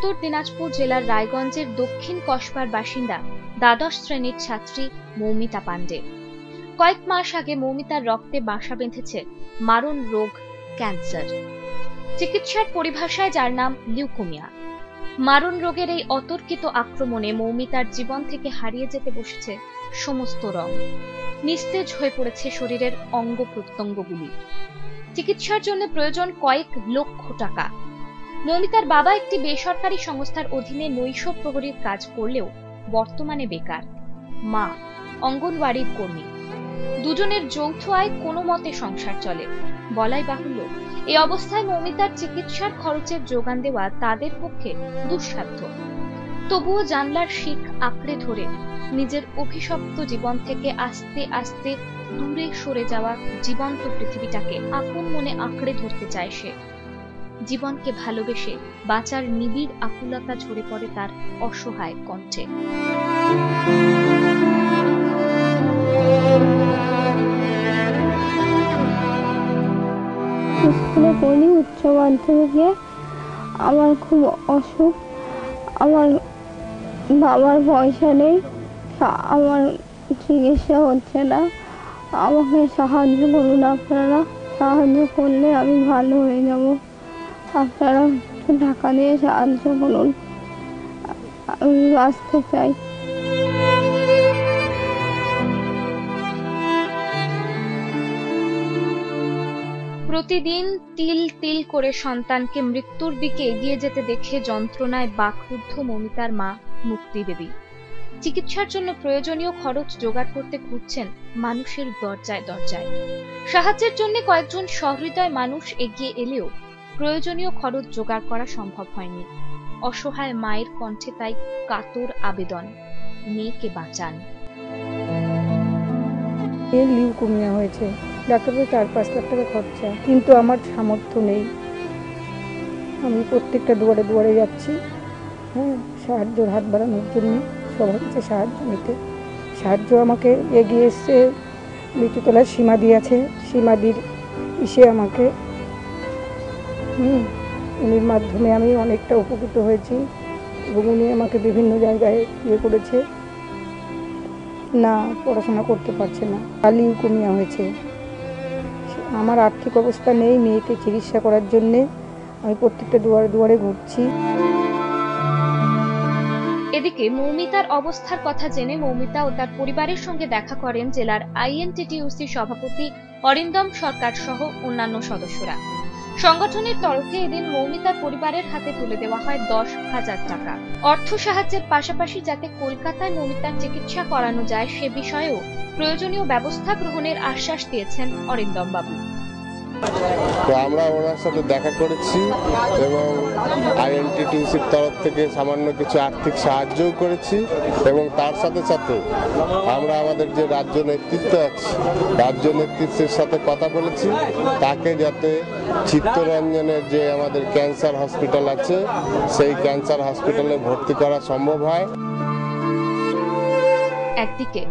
উত্তর দিনাজপুর জেলার রায়গঞ্জের দক্ষিণ কসবার বাসিন্দা দ্বাদশ শ্রেণীর ছাত্রী মৌমিতা পাণ্ডে। কয়েক মাস আগে মৌমিতার রক্তে বাসা বেঁধেছে মারণ রোগ ক্যান্সার। চিকিৎসার পরিভাষায় যার নাম লিউকোমিয়া। মারণ রোগের এই অতর্কিত আক্রমণে মৌমিতার জীবন থেকে হারিয়ে যেতে বসেছে সমস্ত রং। নিস্তেজ হয়ে পড়েছে শরীরের অঙ্গ প্রত্যঙ্গগুলি। চিকিৎসার জন্য প্রয়োজন কয়েক লক্ষ টাকা। মৌমিতার বাবা একটি বেসরকারি সংস্থার অধীনে নৈশ প্রহরীর কাজ করলেও বর্তমানে বেকার। মা অঙ্গনওয়াড়ির কর্মী। দুজনের যৌথ আয় কোনো মতে সংসার চলে। বলাই বাহুল্য, এই অবস্থায় মৌমিতার চিকিৎসার খরচের যোগান দেওয়া তাদের পক্ষে দুঃসাধ্য। তবুও জানলার শিক আঁকড়ে ধরে নিজের অভিশপ্ত জীবন থেকে আস্তে আস্তে দূরে সরে যাওয়া জীবন্ত পৃথিবীটাকে আপন মনে আঁকড়ে ধরতে চায় সে। জীবনকে ভালোবেসে বাঁচার নিবিড় আকুলতা ঝরে পড়ে তার অসহায় কণ্ঠে। স্কুলে পড়ি, উচ্চ মাধ্যমিকে। আমার খুব অসুখ, আমার বাবার পয়সা নেই, আমার চিকিৎসা হচ্ছে না। আমাকে সাহায্য করুন আপনারা, সাহায্য করলে আমি ভালো হয়ে যাব। আপনারা একটু টাকা দিয়ে সাহায্য করুন, আমি বাঁচতে চাই। প্রতিদিন তিল তিল করে সন্তানকে মৃত্যুর দিকে এগিয়ে যেতে দেখে যন্ত্রণায় বাকরুদ্ধ মৌমিতার মা মুক্তি দেবী চিকিৎসার জন্য প্রয়োজনীয় খরচ জোগাড় করতে ঘুরছেন মানুষের দরজায় দরজায়। সাহায্যের জন্য কয়েকজন সহৃদয় মানুষ এগিয়ে এলেও প্রয়োজনীয় খরচ জোগাড় করা সম্ভব হয়নি। অসহায় মায়ের কণ্ঠে তাই কাতর আবেদন, মেয়েকে বাঁচান। লিউকোমিয়া হয়েছে, ডাক্তারের 4-5 লাখ টাকা খরচা, কিন্তু আমার সামর্থ্য নেই। আমি প্রত্যেকটা দুয়ারে দুয়ারে যাচ্ছি, সাহায্যের হাত বাড়ানোর জন্য, সবার কাছে সাহায্য নিতে। সাহায্য আমাকে এগিয়ে এসছে লিচুতলার সীমাদি আছে, সীমাদির ইসে আমাকে উনির মাধ্যমে আমি অনেকটা উপকৃত হয়েছি এবং উনি আমাকে বিভিন্ন জায়গায় ইয়ে করেছে। না, পড়াশোনা করতে পারছে না, লিউকোমিয়া হয়েছে। আমার আর্থিক অবস্থা নেই মেয়েকে চিকিৎসা করার জন্যে, আমি প্রত্যেকটা দুয়ারে দুয়ারে ঘুরছি। এদিকে মৌমিতার অবস্থার কথা জেনে মৌমিতা ও তার পরিবারের সঙ্গে দেখা করেন জেলার আইএনটিটিইউসি সভাপতি অরিন্দম সরকার সহ অন্যান্য সদস্যরা। সংগঠনের তরফে এদিন মৌমিতার পরিবারের হাতে তুলে দেওয়া হয় 10,000 টাকা। অর্থ সাহায্যের পাশাপাশি যাতে কলকাতায় মৌমিতার চিকিৎসা করানো যায় সে বিষয়েও প্রয়োজনীয় ব্যবস্থা গ্রহণের আশ্বাস দিয়েছেন অরিন্দম বাবু। তো আমরা ওনার সাথে দেখা করেছি এবং আইএনটিটিউসির তরফ থেকে সামান্য কিছু আর্থিক সাহায্যও করেছি এবং তার সাথে সাথে আমরা আমাদের যে রাজ্য নেতৃত্ব আছে, রাজ্য নেতৃত্বের সাথে কথা বলেছি তাকে যাতে চিত্তরঞ্জনের যে আমাদের ক্যান্সার হসপিটাল আছে সেই ক্যান্সার হসপিটালে ভর্তি করা সম্ভব হয়। একদিকে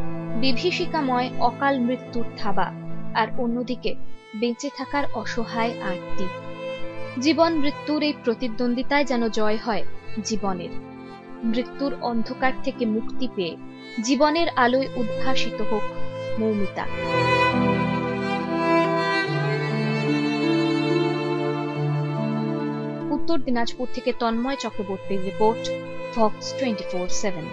বিভীষিকাময় অকাল মৃত্যুর থাবা, আর অন্যদিকে বেঁচে থাকার অসহায় আরতি। জীবন মৃত্যুর এই প্রতিদ্বন্দ্বিতায় যেন জয় হয় জীবনের। মৃত্যুর অন্ধকার থেকে মুক্তি পেয়ে জীবনের আলোয় উদ্ভাসিত হোক মৌমিতা। উত্তর দিনাজপুর থেকে তন্ময় চক্রবর্তীর রিপোর্ট, ভক্স 24/7।